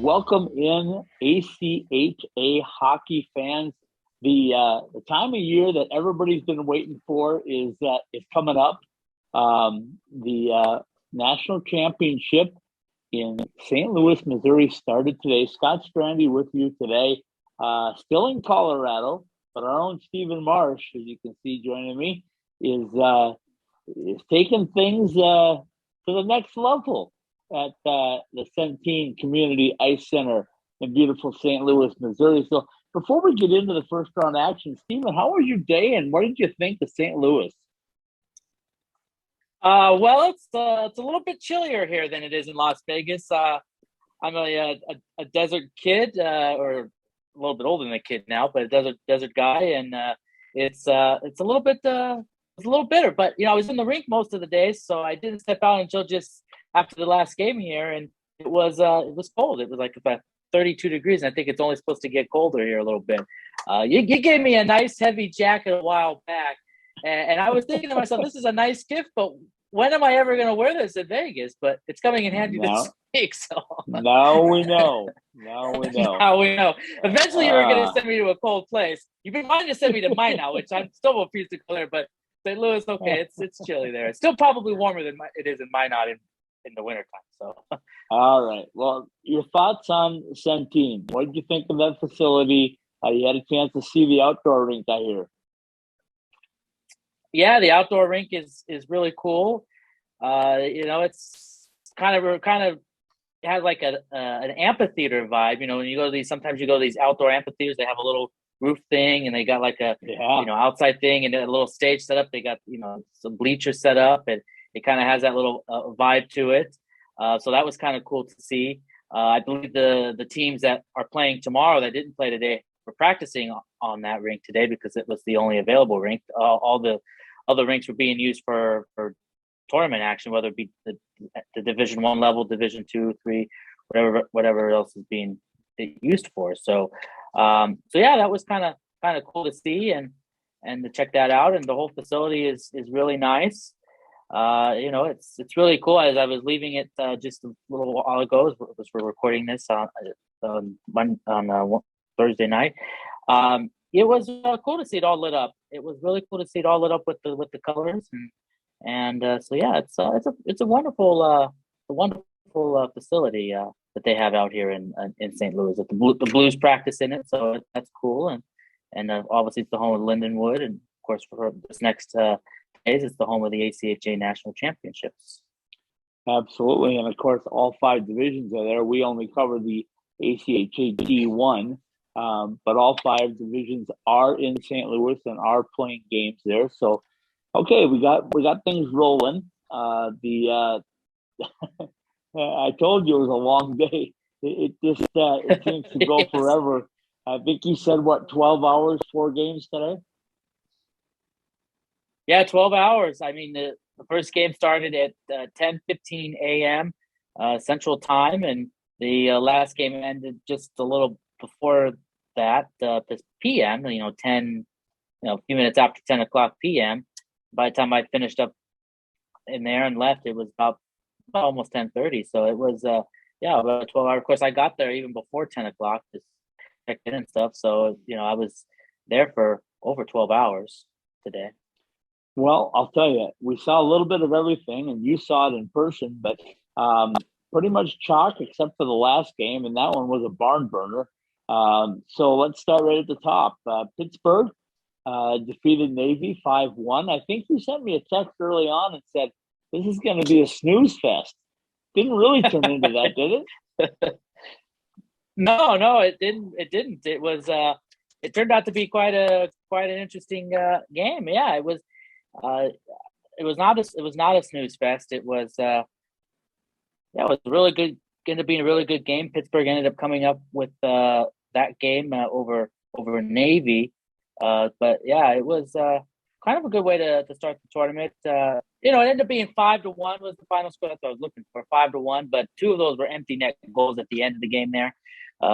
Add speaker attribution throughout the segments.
Speaker 1: welcome in ACHA hockey fans. The time of year that everybody's been waiting for is coming up. The national championship in St. Louis, Missouri started today. Scott Strandy with you today, still in Colorado, but our own Stephen Marsh, as you can see joining me, is taking things to the next level at the Centene Community Ice Center in beautiful St. Louis, Missouri. So before we get into the first round action, Stephen, how was your day and what did you think of St. Louis?
Speaker 2: It's a little bit chillier here than it is in Las Vegas. I'm a desert kid, or a little bit older than a kid now, but a desert guy, and it's a little bit it's a little bitter. But I was in the rink most of the days, so I didn't step out until just after the last game here, and it was cold. It was like about 32 degrees, and I think it's only supposed to get colder here a little bit. You gave me a nice heavy jacket a while back. And I was thinking to myself, this is a nice gift, but when am I ever going to wear this in Vegas? But it's coming in handy this week. So
Speaker 1: now we know. Now we know.
Speaker 2: Now we know. Eventually, you're going to send me to a cold place. You've been wanting to send me to Minot, which I'm still refuse to go there. But St. Louis, okay, it's chilly there. It's still probably warmer than it is in Minot in the wintertime. So,
Speaker 1: all right. Well, your thoughts on Centene? What did you think of that facility? You had a chance to see the outdoor rink, I hear.
Speaker 2: Yeah, the outdoor rink is really cool. It's kind of has like an amphitheater vibe. When you go to sometimes you go to these outdoor amphitheaters, they have a little roof thing and they got like a outside thing and a little stage set up. They got some bleachers set up and it kind of has that little vibe to it. So that was kind of cool to see. I believe the teams that are playing tomorrow that didn't play today were practicing on that rink today because it was the only available rink. All the other rinks were being used for tournament action, whether it be the Division I level, Division II, III, whatever else is being used for. So yeah, that was kind of cool to see and to check that out. And the whole facility is really nice. It's really cool. As I was leaving it just a little while ago, as we're recording this on Thursday night. It was cool to see it all lit up. It was really cool to see it all lit up with the colors and so yeah, it's a wonderful facility that they have out here in St. Louis. The Blues practice in it, so that's cool and obviously it's the home of Lindenwood, and of course for this next days it's the home of the ACHA National Championships.
Speaker 1: Absolutely, and of course all 5 divisions are there. We only cover the ACHA D1. But all 5 divisions are in St. Louis and are playing games there. So, okay, we got things rolling. I told you it was a long day. It just it seems to go forever. I think you said 12 hours, 4 games today.
Speaker 2: Yeah, 12 hours. I mean, the first game started at 10:15 a.m. Central Time, and the last game ended just a little before that, this PM, 10, a few minutes after 10 o'clock PM. By the time I finished up in there and left, it was about almost 10:30. So it was, about 12 hours. Of course, I got there even before 10 o'clock, just checked in and stuff. So, I was there for over 12 hours today.
Speaker 1: Well, I'll tell you, we saw a little bit of everything, and you saw it in person, but pretty much chalk except for the last game, and that one was a barn burner. So let's start right at the top. Pittsburgh defeated Navy 5-1. I think you sent me a text early on and said, this is going to be a snooze fest. Didn't really turn into that, did it?
Speaker 2: No, it didn't. It was, it turned out to be quite an interesting game. Yeah, it was not a snooze fest. It was, it was really good. Going to be a really good game. Pittsburgh ended up coming up with that game over Navy, but yeah, it was kind of a good way to start the tournament. It ended up being 5-1 was the final score. That's what I was looking for, 5-1. But 2 of those were empty net goals at the end of the game there.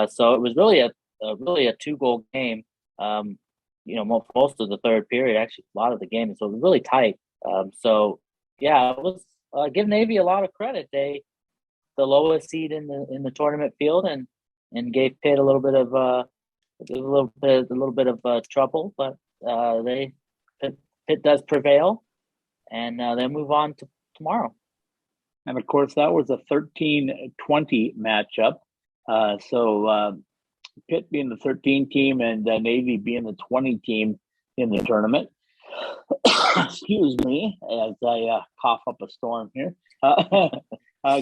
Speaker 2: So it was really a 2-goal game. Most of the third period, actually, a lot of the game. So it was really tight. So yeah, it was give Navy a lot of credit. The lowest seed in the tournament field, and and gave Pitt a little bit of trouble, but Pitt does prevail, and they move on to tomorrow.
Speaker 1: And of course, that was a 13-20 matchup. So Pitt being the 13 team and Navy being the 20 team in the tournament. Excuse me as I cough up a storm here.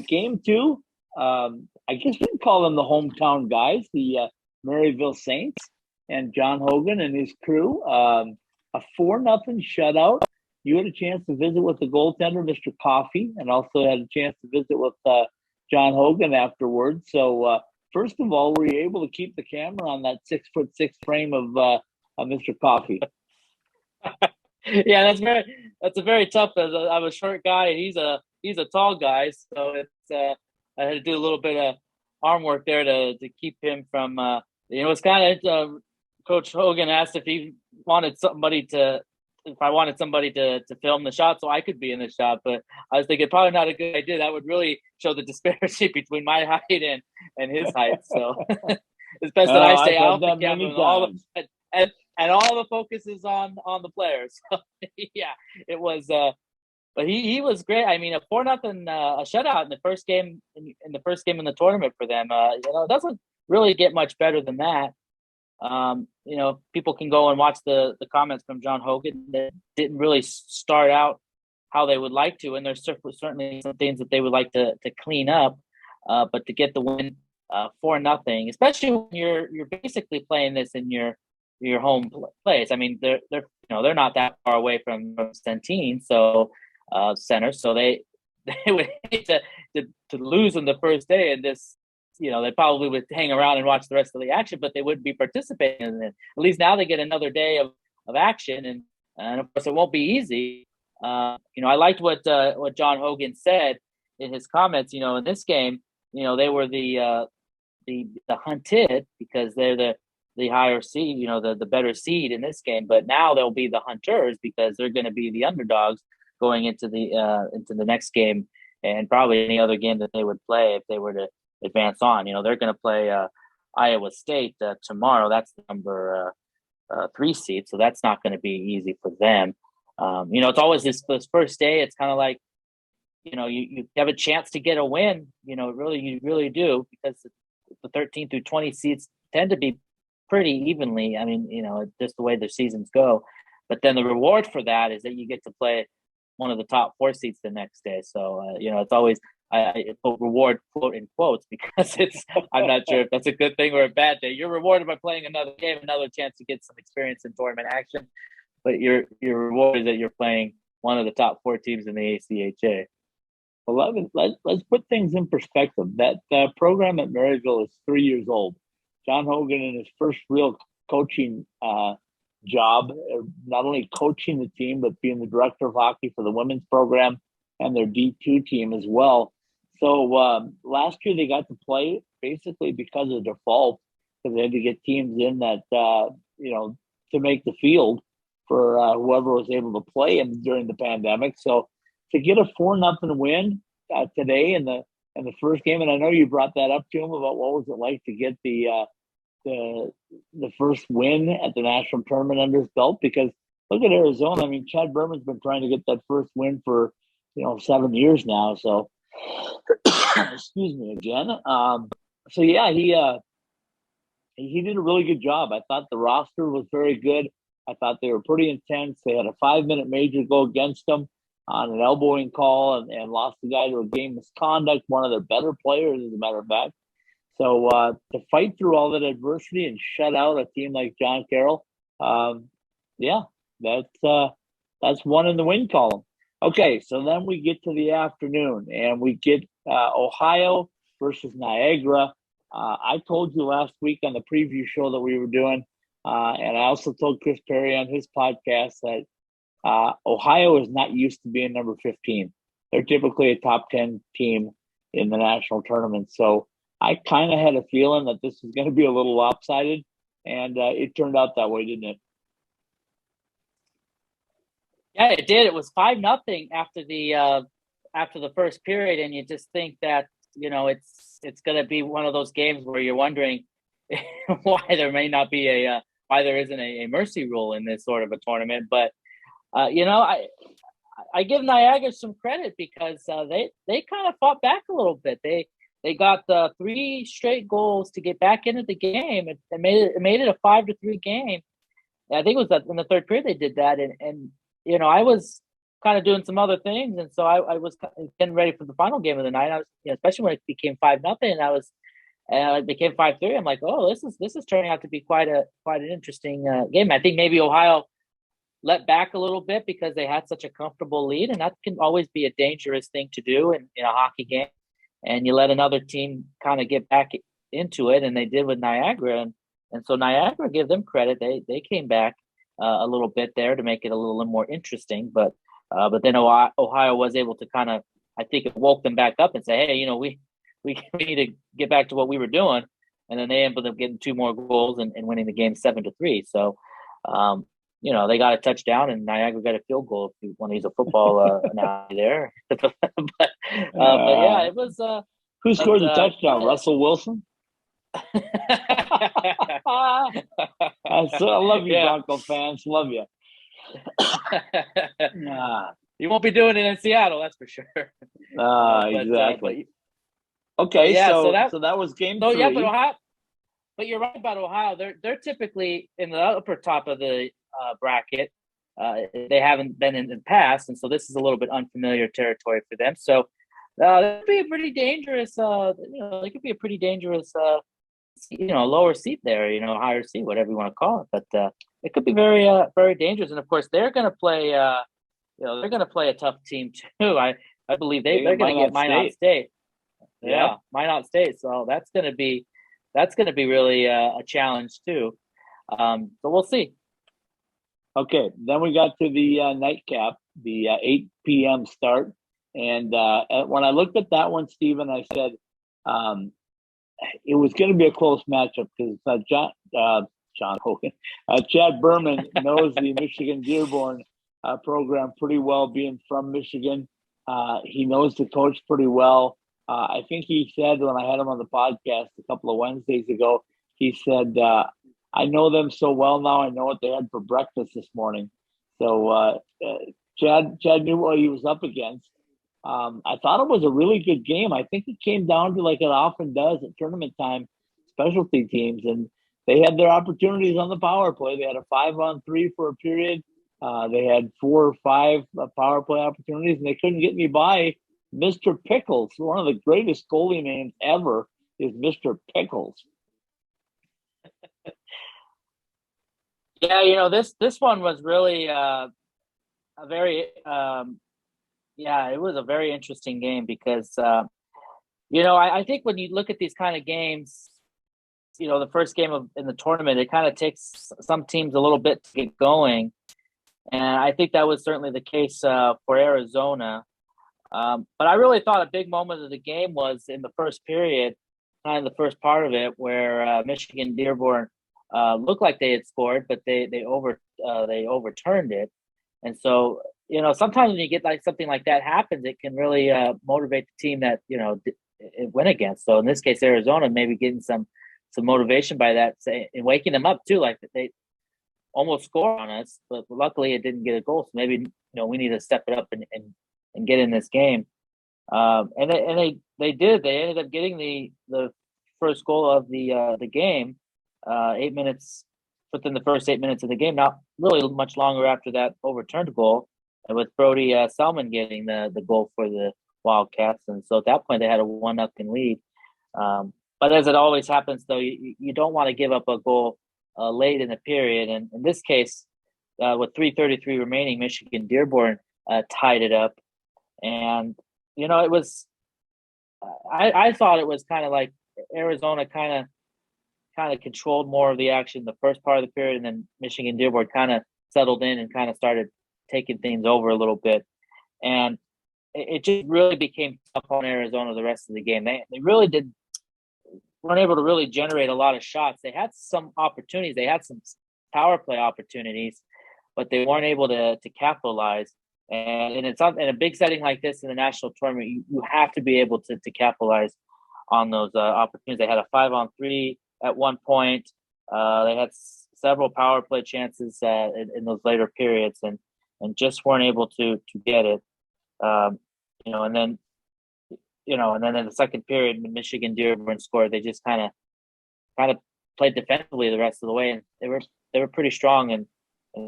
Speaker 1: Game 2, I guess we can call them the hometown guys, the Maryville Saints and John Hogan and his crew. A 4-0 shutout. You had a chance to visit with the goaltender, Mr. Coffey, and also had a chance to visit with John Hogan afterwards. So, first of all, were you able to keep the camera on that 6'6" frame of Mr. Coffey?
Speaker 2: Yeah, that's a very tough. I'm a short guy, and he's a tall guy, so it's I had to do a little bit of arm work there to keep him from. It's kind of Coach Hogan asked if I wanted somebody to film the shot so I could be in the shot, but I was thinking probably not a good idea. That would really show the disparity between my height and his height. So it's best that I stay out the camera and all the focus is on the players. So, yeah, it was. But he was great. I mean, a 4-0 a shutout in the first game in the tournament for them. It doesn't really get much better than that. People can go and watch the comments from John Hogan that didn't really start out how they would like to, and there's certainly some things that they would like to clean up. But to get the win 4-0, especially when you're basically playing this in your home place. I mean, they're not that far away from Centene, so center, so they would hate to lose on the first day, and this. They probably would hang around and watch the rest of the action, but they wouldn't be participating in it. At least now they get another day of action, and of course it won't be easy. I liked what John Hogan said in his comments. In this game, they were the hunted because they're the higher seed, the better seed in this game. But now they'll be the hunters because they're going to be the underdogs going into the next game and probably any other game that they would play if they were to advance on. They're going to play Iowa State tomorrow. That's the number 3 seed, so that's not going to be easy for them. It's always this first day. It's kind of like you have a chance to get a win. You really do, because the 13 through 20 seeds tend to be pretty evenly. I mean, just the way the seasons go. But then the reward for that is that you get to play one of the top 4 seeds the next day. So it's always. I put reward quote in quotes because I'm not sure if that's a good thing or a bad thing. You're rewarded by playing another game, another chance to get some experience in tournament action, but your reward is that you're playing one of the top 4 teams in the ACHA.
Speaker 1: Well, let's put things in perspective. That program at Maryville is 3 years old. John Hogan, in his first real coaching job, not only coaching the team, but being the director of hockey for the women's program and their D2 team as well. So last year they got to play basically because of default, because they had to get teams in that to make the field for whoever was able to play during the pandemic. So to get a 4-0 win today in the first game, and I know you brought that up to him about what was it like to get the first win at the national tournament under his belt, because look at Arizona. I mean, Chad Berman's been trying to get that first win for 7 years now. So excuse me again. So yeah, he did a really good job. I thought the roster was very good. I thought they were pretty intense. They had a 5-minute major go against them on an elbowing call and lost the guy to a game misconduct, one of their better players, as a matter of fact. So to fight through all that adversity and shut out a team like John Carroll, that's one in the win column. Okay, so then we get to the afternoon, and we get Ohio versus Niagara. I told you last week on the preview show that we were doing, and I also told Chris Perry on his podcast that Ohio is not used to being number 15. They're typically a top 10 team in the national tournament. So I kind of had a feeling that this was going to be a little lopsided, and it turned out that way, didn't it?
Speaker 2: Yeah, it did. It was 5-0 after the first period, and you just think that it's going to be one of those games where you're wondering why there may not be why there isn't a mercy rule in this sort of a tournament. But I give Niagara some credit because they kind of fought back a little bit. They got 3 straight goals to get back into the game. It made it a 5-3 game. I think it was in the third period they did that, and I was kind of doing some other things, and so I was getting ready for the final game of the night. I was, especially when it became 5-0, and it became 5-3. I'm like, oh, this is turning out to be quite an interesting game. I think maybe Ohio let back a little bit because they had such a comfortable lead, and that can always be a dangerous thing to do in a hockey game. And you let another team kind of get back into it, and they did with Niagara, and so Niagara, give them credit. They came back a little bit there to make it a little more interesting, but then Ohio was able to kind of, I think it woke them back up and say, hey, we need to get back to what we were doing, and then they ended up getting 2 more goals and winning the game 7-3. So. They got a touchdown and Niagara got a field goal if you want to use a football analogy there. but yeah, it was.
Speaker 1: Who scored the touchdown? Russell Wilson? I love you, Bronco fans. Love you.
Speaker 2: You won't be doing it in Seattle, that's for sure.
Speaker 1: Exactly. Okay, yeah, so that was game 3.
Speaker 2: Yeah, but Ohio. But you're right about Ohio. They're typically in the upper top of the bracket. They haven't been in the past, and so this is a little bit unfamiliar territory for them. So that could be a pretty dangerous. It could be a pretty dangerous. Lower seat there. Higher seat, whatever you want to call it. But it could be very, very dangerous. And of course, they're going to play. They're going to play a tough team too. I believe they're going to get Minot State. Yeah, Minot State. So that's going to be really a challenge too. So we'll see.
Speaker 1: Okay, then we got to the nightcap, the 8 p.m. start. And when I looked at that one, Stephen, I said it was going to be a close matchup because John Hogan, Chad Berman knows the Michigan Dearborn program pretty well, being from Michigan. He knows the coach pretty well. I think he said when I had him on the podcast a couple of Wednesdays ago, he said, I know them so well now. I know what they had for breakfast this morning. So Chad knew what he was up against. I thought it was a really good game. I think it came down to, like it often does at tournament time, specialty teams. And they had their opportunities on the power play. They had a 5-on-3 for a period. They had 4 or 5 power play opportunities, and they couldn't get me by Mr. Pickles. One of the greatest goalie names ever is Mr. Pickles.
Speaker 2: Yeah, this one was really a very it was a very interesting game because I think when you look at these kind of games, the first game in the tournament, it kind of takes some teams a little bit to get going, and I think that was certainly the case for Arizona. But I really thought a big moment of the game was in the first period, kind of the first part of it, where Michigan Dearborn looked like they had scored, but they overturned it. And so, sometimes when you get like something like that happens, it can really motivate the team that it went against. So in this case, Arizona maybe getting some motivation by that, and waking them up too. Like they almost scored on us, but luckily it didn't get a goal. So maybe we need to step it up and get in this game. And they did. They ended up getting the first goal of the game. 8 minutes within the first 8 minutes of the game. Not really much longer after that overturned goal, and with Brody Selman getting the goal for the Wildcats. And so at that point they had a 1-0 lead. But as it always happens, though, you don't want to give up a goal late in the period. And in this case, with 3:33 remaining, Michigan Dearborn tied it up. And it was. I thought it was kind of like Arizona kind of controlled more of the action the first part of the period, and then Michigan Dearborn kind of settled in and kind of started taking things over a little bit. And it just really became tough on Arizona the rest of the game. They really weren't able to really generate a lot of shots. They had some opportunities. They had some power play opportunities, but they weren't able to capitalize. And it's in a big setting like this in the national tournament. You have to be able to capitalize on those opportunities. They had a 5-on-3 at one point. They had several power play chances in those later periods, and just weren't able to get it. And then in the second period, Michigan Dearborn scored. They just kind of played defensively the rest of the way, and they were pretty strong. And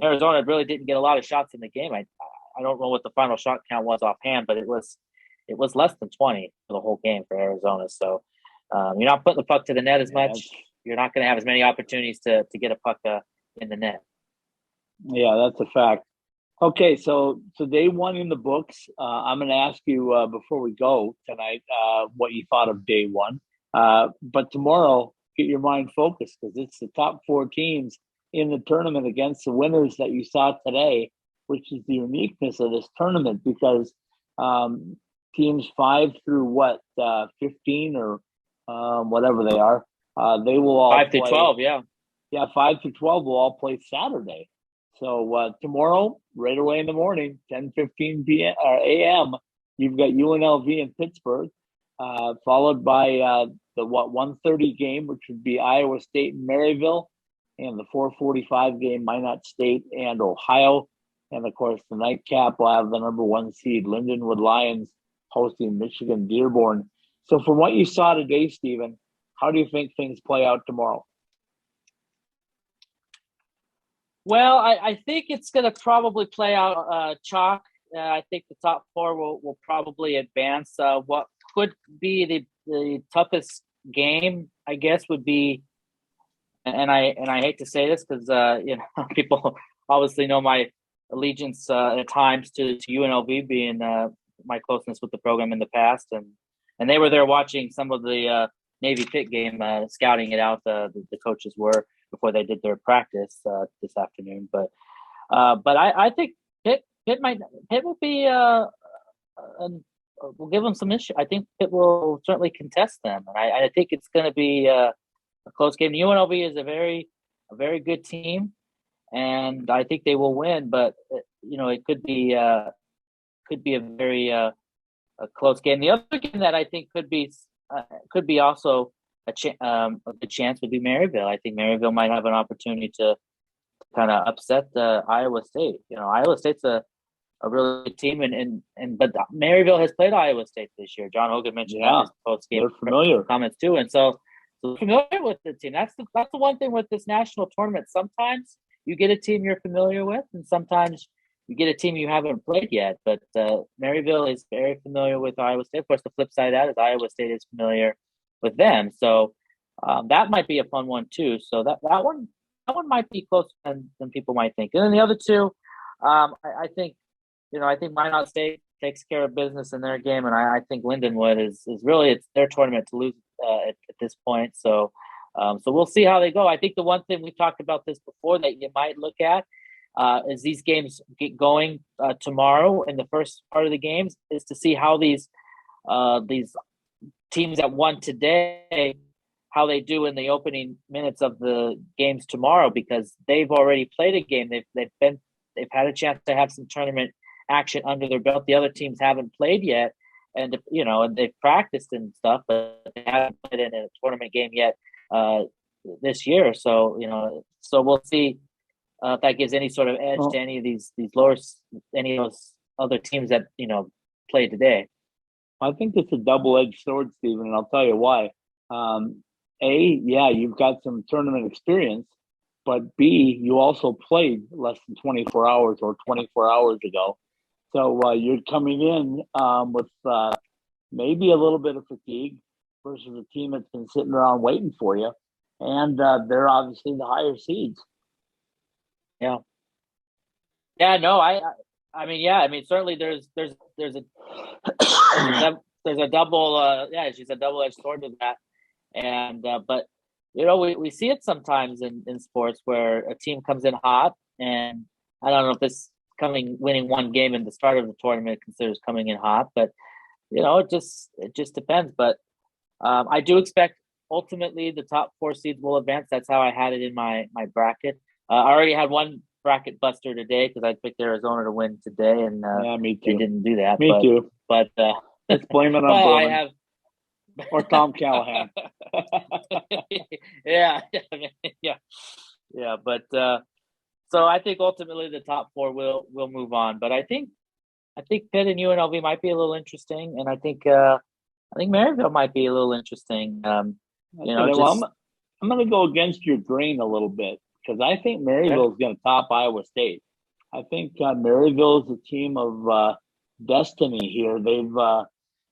Speaker 2: Arizona really didn't get a lot of shots in the game. I don't know what the final shot count was offhand, but it was less than 20 for the whole game for Arizona. So you're not putting the puck to the net as much. You're not going to have as many opportunities to get a puck in the net.
Speaker 1: Yeah, that's a fact. Okay, so day one in the books. I'm going to ask you before we go tonight what you thought of day one. But tomorrow, get your mind focused because it's the top four teams in the tournament against the winners that you saw today, which is the uniqueness of this tournament because teams 5 through 15 or whatever they are, they will all
Speaker 2: 5 through 12, yeah.
Speaker 1: Yeah, 5 through 12 will all play Saturday. So tomorrow, right away in the morning, 10:15 p.m. or a.m., you've got UNLV in Pittsburgh, followed by the 1:30 game, which would be Iowa State and Maryville, and the 4:45 game, Minot State and Ohio. And, of course, the nightcap will have the number 1 seed, Lindenwood Lions, hosting Michigan Dearborn. So from what you saw today, Stephen, how do you think things play out tomorrow?
Speaker 2: Well, I think it's going to probably play out chalk. I think the top four will probably advance. What could be the toughest game, I guess, would be, and I hate to say this because people obviously know my allegiance at times to UNLV being my closeness with the program in the past, and they were there watching some of the Navy Pitt game, scouting it out. The coaches were before they did their practice this afternoon. But I think Pitt will be we'll give them some issue. I think Pitt will certainly contest them, and I think it's going to be a close game. UNLV is a very good team, and I think they will win. But it could be a very a close game. The other game that I think could be also a good chance would be Maryville. I think Maryville might have an opportunity to kind of upset Iowa State. Iowa State's a really good team, but Maryville has played Iowa State this year. John Hogan mentioned that in his post-game comments too, and so familiar with the team. That's the one thing with this national tournament. Sometimes you get a team you're familiar with, and sometimes you get a team you haven't played yet. But Maryville is very familiar with Iowa State. Of course, the flip side of that is Iowa State is familiar with them. So that might be a fun one too. So that one might be closer than people might think. And then the other two, I think Minot State takes care of business in their game, and I think Lindenwood is really it's their tournament to lose at this point. So we'll see how they go. I think the one thing we talked about this before that you might look at as these games get going tomorrow in the first part of the games is to see how these teams that won today, how they do in the opening minutes of the games tomorrow, because they've already played a game. They've had a chance to have some tournament action under their belt. The other teams haven't played yet, and they've practiced and stuff, but they haven't played in a tournament game yet this year. So we'll see if that gives any sort of edge to any of these any of those other teams that played today.
Speaker 1: I think it's a double-edged sword, Stephen, and I'll tell you why. You've got some tournament experience, but B, you also played less than 24 hours or 24 hours ago. So you're coming in with maybe a little bit of fatigue versus a team that's been sitting around waiting for you. And they're obviously the higher seeds.
Speaker 2: Yeah. Yeah, no, I mean, certainly there's a there's a double, she's a double-edged sword to that. And, but, we see it sometimes in sports where a team comes in hot, and I don't know if this winning one game in the start of the tournament considers coming in hot, but, it just depends. But I do expect ultimately the top four seeds will advance. That's how I had it in my bracket. I already had one bracket buster today because I picked Arizona to win today, and
Speaker 1: yeah, me
Speaker 2: they
Speaker 1: too.
Speaker 2: didn't do that.
Speaker 1: Me too.
Speaker 2: But
Speaker 1: let's blame it on
Speaker 2: well,
Speaker 1: Berman
Speaker 2: I have
Speaker 1: or Tom Callahan.
Speaker 2: yeah, yeah. But so I think ultimately the top four will move on. But I think Pitt and UNLV might be a little interesting, and I think Maryville might be a little interesting.
Speaker 1: Well, I'm going to go against your grain a little bit because I think Maryville is going to top Iowa State. I think Maryville is a team of destiny here. They've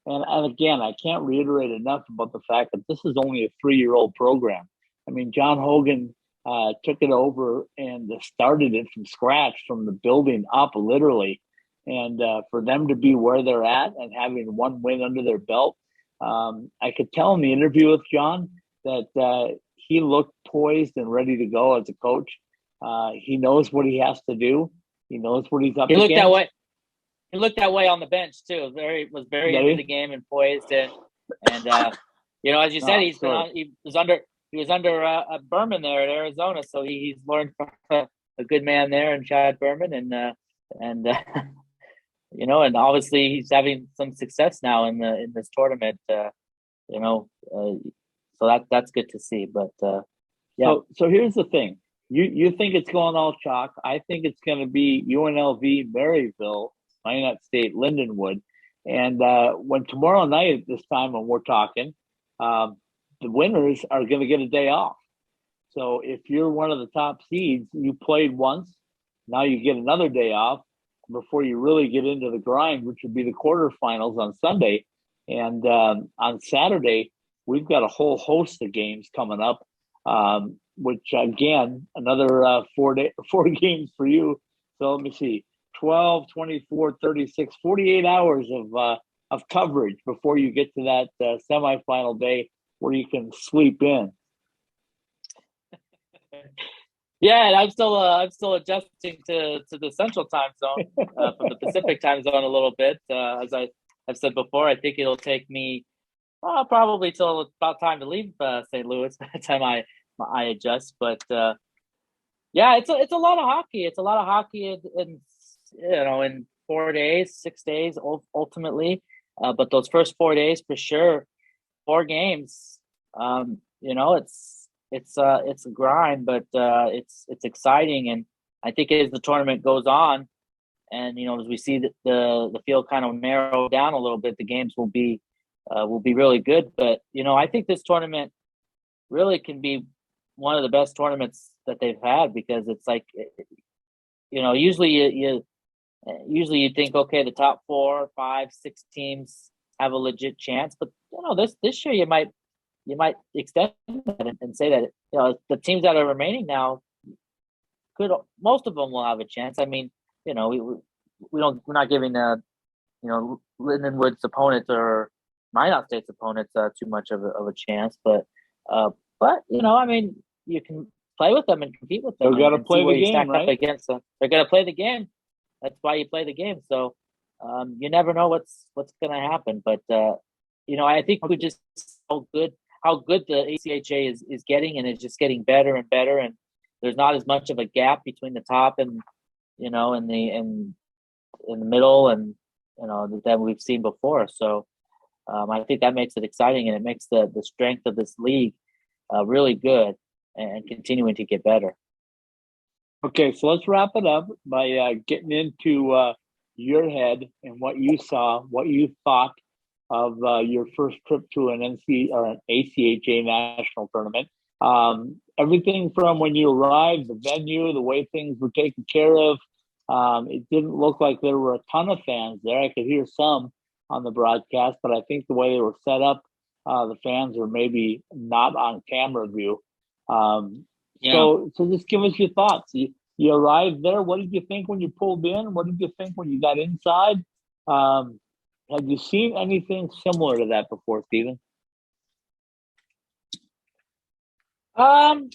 Speaker 1: and again, I can't reiterate enough about the fact that this is only a 3-year-old program. I mean, John Hogan took it over and started it from scratch, from the building up, literally. And for them to be where they're at and having one win under their belt, I could tell in the interview with John that he looked poised and ready to go as a coach. He knows what he has to do. He knows what he's up against.
Speaker 2: That way. He looked that way on the bench too. Was very into the game and poised, and as you said, he was under Berman there at Arizona, so he's learned from a good man there in Chad Berman, and obviously he's having some success now in this tournament. So that's good to see. But yeah.
Speaker 1: So here's the thing. You think it's going all chalk. I think it's going to be UNLV, Maryville, Minot State, Lindenwood. And when tomorrow night at this time when we're talking, the winners are going to get a day off. So if you're one of the top seeds, you played once, now you get another day off before you really get into the grind, which would be the quarterfinals on Sunday. And on Saturday, we've got a whole host of games coming up, which again, another 4 games for you. So let me see. 12, 24, 36, 48 hours of coverage before you get to that semifinal day where you can sleep in.
Speaker 2: Yeah, and I'm still adjusting to the Central Time Zone from the Pacific Time Zone a little bit. As I've said before, I think it'll take me probably till about time to leave St. Louis by the time I adjust. But yeah, it's a lot of hockey. It's a lot of hockey in 4 days, 6 days ultimately. But those first 4 days for sure, 4 games. It's a grind, but it's exciting, and I think as the tournament goes on, and as we see the field kind of narrow down a little bit, the games will be really good. But I think this tournament really can be one of the best tournaments that they've had, because it's like usually you think, okay, the top 4, 5, 6 teams have a legit chance, but this year you might extend that and say that the teams that are remaining now most of them will have a chance. I mean, we're not giving Lindenwood's opponents or Minot State's opponents too much of a chance, but I mean, you can play with them and compete with them.
Speaker 1: They're going to play the game, right?
Speaker 2: Against them. They're going to play the game. That's why you play the game. So you never know what's going to happen. But I think we just how good the ACHA is getting, and it's just getting better and better. And there's not as much of a gap between the top and in the middle and that we've seen before. So I think that makes it exciting, and it makes the strength of this league really good and continuing to get better.
Speaker 1: Okay, so let's wrap it up by getting into your head and what you saw, what you thought of your first trip to an ACHA national tournament. Everything from when you arrived, the venue, the way things were taken care of. It didn't look like there were a ton of fans there. I could hear some on the broadcast, but I think the way they were set up, the fans were maybe not on camera view. So just give us your thoughts. You arrived there. What did you think when you pulled in? What did you think when you got inside? Have you seen anything similar to that before, Stephen?
Speaker 2: I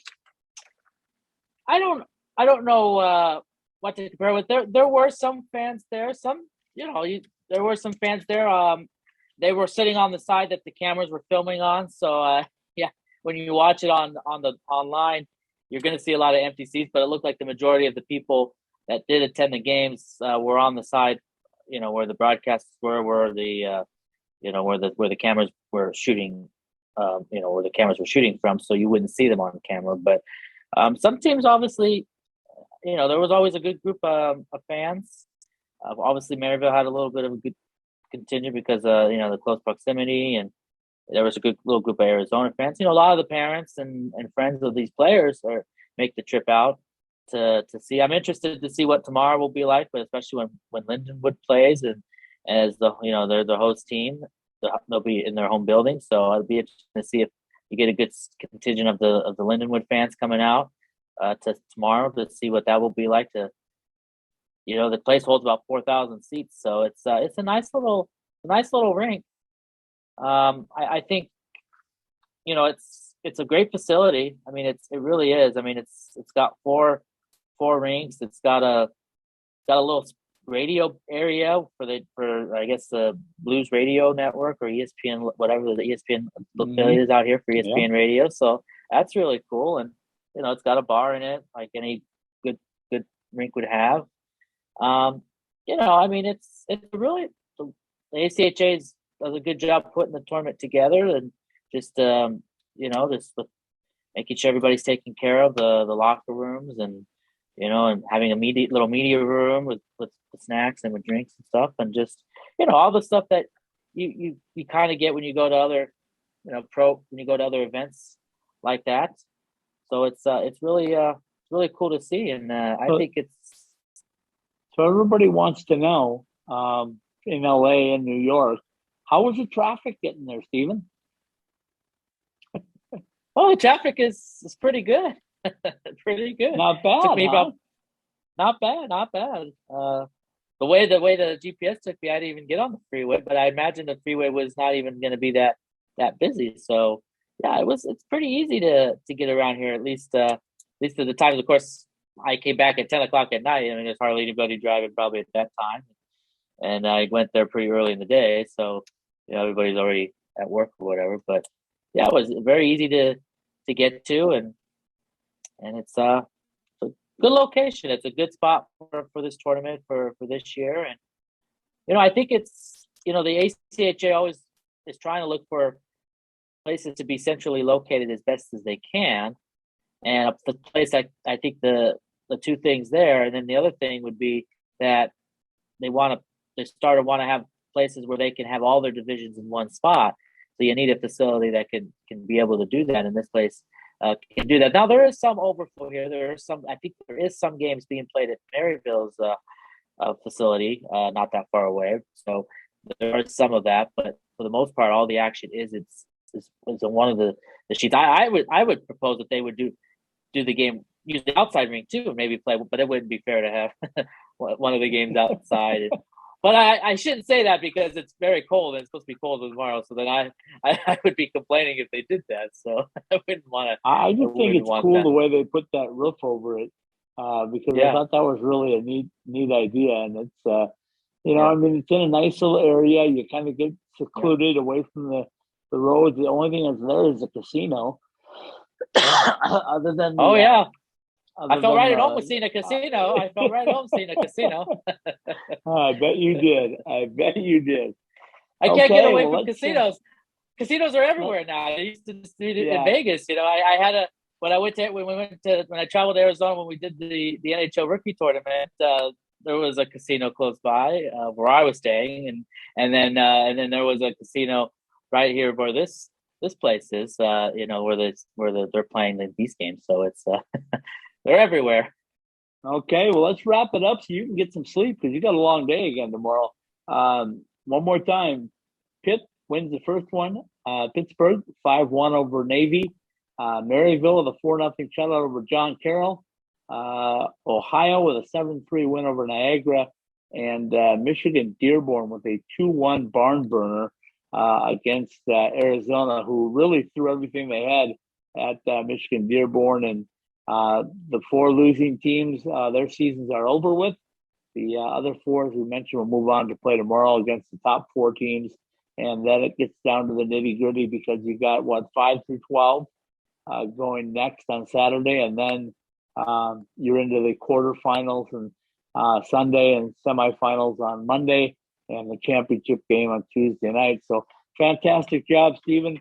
Speaker 2: don't know what to compare with. There were some fans there. There were some fans there. They were sitting on the side that the cameras were filming on. So yeah, when you watch it on the online, you're going to see a lot of empty seats, but it looked like the majority of the people that did attend the games were on the side, where the broadcasts were, where the where the cameras were shooting, where the cameras were shooting from, so you wouldn't see them on camera. But some teams, obviously, there was always a good group of fans. Obviously, Maryville had a little bit of a good contingent because the close proximity, and there was a good little group of Arizona fans. A lot of the parents and friends of these players make the trip out to see. I'm interested to see what tomorrow will be like, but especially when Lindenwood plays, and as they're the host team, they'll be in their home building. So it'll be interesting to see if you get a good contingent of the Lindenwood fans coming out to tomorrow to see what that will be like. The place holds about 4,000 seats, so it's a nice little rink. I think it's a great facility. I mean, it really is. I mean, it's got four rinks. It's got a little radio area for I guess the Blues Radio Network or ESPN, whatever the ESPN affiliate is out here for ESPN Radio. So that's really cool, and it's got a bar in it like any good rink would have. I mean, it's really, the ACHA does a good job putting the tournament together, and just just with making sure everybody's taken care of, the locker rooms, and and having a little media room with snacks and with drinks and stuff, and just all the stuff that you kind of get when you go to other when you go to other events like that. So it's really cool to see, and I think it's.
Speaker 1: So everybody wants to know, in LA and New York, how was the traffic getting there, Stephen?
Speaker 2: Well, the traffic is pretty good. Pretty good.
Speaker 1: Not bad.
Speaker 2: Took me about, not bad. The way the GPS took me, I didn't even get on the freeway, but I imagine the freeway was not even going to be that busy. So yeah, it's pretty easy to get around here, at least at the time. Of course, I came back at 10 o'clock at night. I mean, there's hardly anybody driving probably at that time. And I went there pretty early in the day. So, everybody's already at work or whatever. But yeah, it was very easy to get to. And it's a good location. It's a good spot for this tournament for this year. And, I think it's, the ACHA always is trying to look for places to be centrally located as best as they can. And the place, I think the two things there, and then the other thing would be that they want to have places where they can have all their divisions in one spot. So you need a facility that can be able to do that, and this place can do that. Now there is some overflow here. I think there is some games being played at Maryville's facility, not that far away. So there is some of that, but for the most part, all the action is on one of the sheets. I would propose that they would do the game, use the outside rink too, and maybe play, but it wouldn't be fair to have one of the games outside. But I shouldn't say that because it's very cold and it's supposed to be cold tomorrow. So then I would be complaining if they did that. So I wouldn't want to.
Speaker 1: I just think it's cool the way they put that roof over it, because I thought that was really a neat idea. And it's I mean, it's in a nice little area. You kind of get secluded away from the roads. The only thing that's there is a casino. Other than
Speaker 2: I felt right at home seeing a casino. I felt right at home seeing a casino.
Speaker 1: I bet you did.
Speaker 2: I can't get away from casinos. Casinos are everywhere now. I used to see it in Vegas. I had when I traveled to Arizona when we did the NHL rookie tournament. There was a casino close by where I was staying, and then there was a casino right here where this place is, where they're playing these games. So it's they're everywhere.
Speaker 1: Okay, well, let's wrap it up so you can get some sleep because you got a long day again tomorrow. One more time, Pitt wins the first one. Pittsburgh 5-1 over Navy. Maryville with a 4-0 shutout over John Carroll. Ohio with a 7-3 win over Niagara, and Michigan Dearborn with a 2-1 barn burner against Arizona, who really threw everything they had at Michigan Dearborn. And the 4 losing teams, their seasons are over with. The other 4, as we mentioned, will move on to play tomorrow against the top 4 teams. And then it gets down to the nitty gritty because you got 5 through 12 going next on Saturday, and then you're into the quarterfinals and Sunday, and semifinals on Monday, and the championship game on Tuesday night. So fantastic job, Stephen.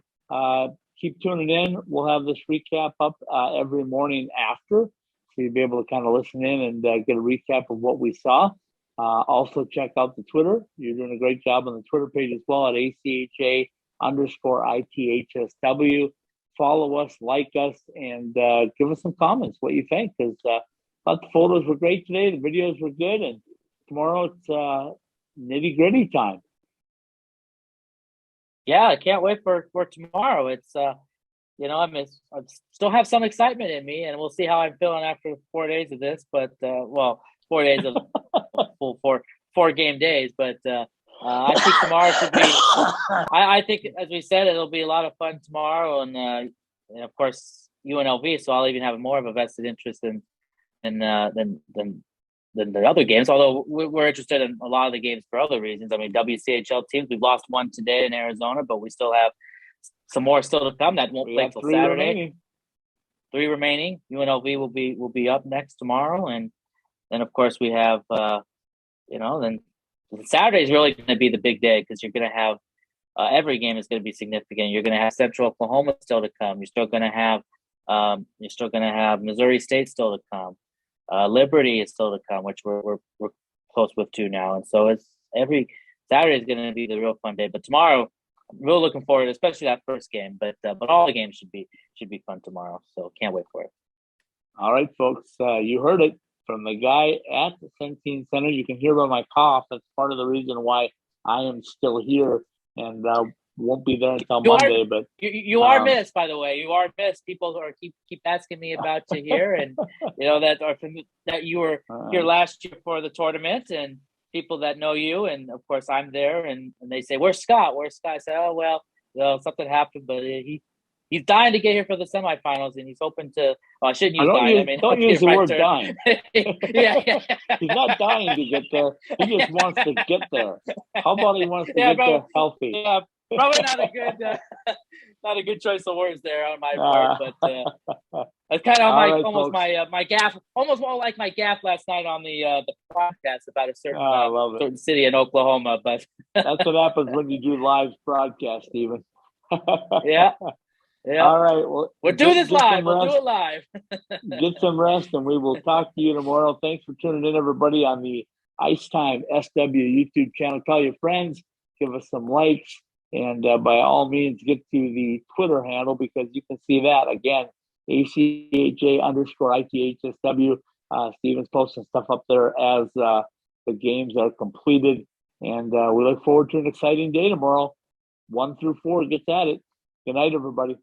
Speaker 1: Keep tuning in. We'll have this recap up every morning after, so you'll be able to kind of listen in and get a recap of what we saw. Also check out the Twitter. You're doing a great job on the Twitter page as well at ACHA_ITHSW. Follow us, like us, and give us some comments what you think, because thought the photos were great today. The videos were good, and tomorrow it's nitty gritty time.
Speaker 2: Yeah, I can't wait for tomorrow. It's I still have some excitement in me, and we'll see how I'm feeling after 4 days of this. But 4 days of full four game days. But I think tomorrow should be. I think, as we said, it'll be a lot of fun tomorrow, and of course UNLV. So I'll even have more of a vested interest than the other games. Although we're interested in a lot of the games for other reasons. I mean, WCHL teams, we've lost one today in Arizona, but we still have some more still to come that won't play till Saturday.
Speaker 1: Remaining.
Speaker 2: 3 remaining. UNLV will be up next tomorrow, and then of course we have then Saturday is really going to be the big day, because you're going to have every game is going to be significant. You're going to have Central Oklahoma still to come. You're still going to have Missouri State still to come. Liberty is still to come, which we're close with too now, and so it's every Saturday is going to be the real fun day. But tomorrow, I'm really looking forward, especially that first game. But all the games should be fun tomorrow, so can't wait for it.
Speaker 1: All right, folks, you heard it from the guy at the Centene Center. You can hear by my cough. That's part of the reason why I am still here, and won't be there until Monday. But
Speaker 2: you are missed, by the way. You are missed. People are keep asking me about you here, and that you were here last year for the tournament, and people that know you, and of course I'm there, and they say, "Where's Scott? Where's Scott?" I say, "Oh well, something happened, but he's dying to get here for the semifinals, and he's hoping to." Well, I shouldn't use dying.
Speaker 1: Don't use the word dying.
Speaker 2: yeah.
Speaker 1: He's not dying to get there. He just wants to get there. How about he wants to get there healthy?
Speaker 2: Yeah, probably not a good choice of words there on my part, but that's kind of almost my gaffe, almost more like my gaffe last night on the podcast about a certain city in Oklahoma. But
Speaker 1: that's what happens when you do live broadcast, Stephen.
Speaker 2: Yeah.
Speaker 1: All right. Well,
Speaker 2: we'll do this live. We'll do it live.
Speaker 1: Get some rest, and we will talk to you tomorrow. Thanks for tuning in, everybody, on the Ice Time SW YouTube channel. Tell your friends, give us some likes, and by all means, get to the Twitter handle, because you can see that again, ACHA_ITHSW. Steven's posting stuff up there as the games are completed, and we look forward to an exciting day tomorrow. 1 through 4 gets at it. Good night, everybody.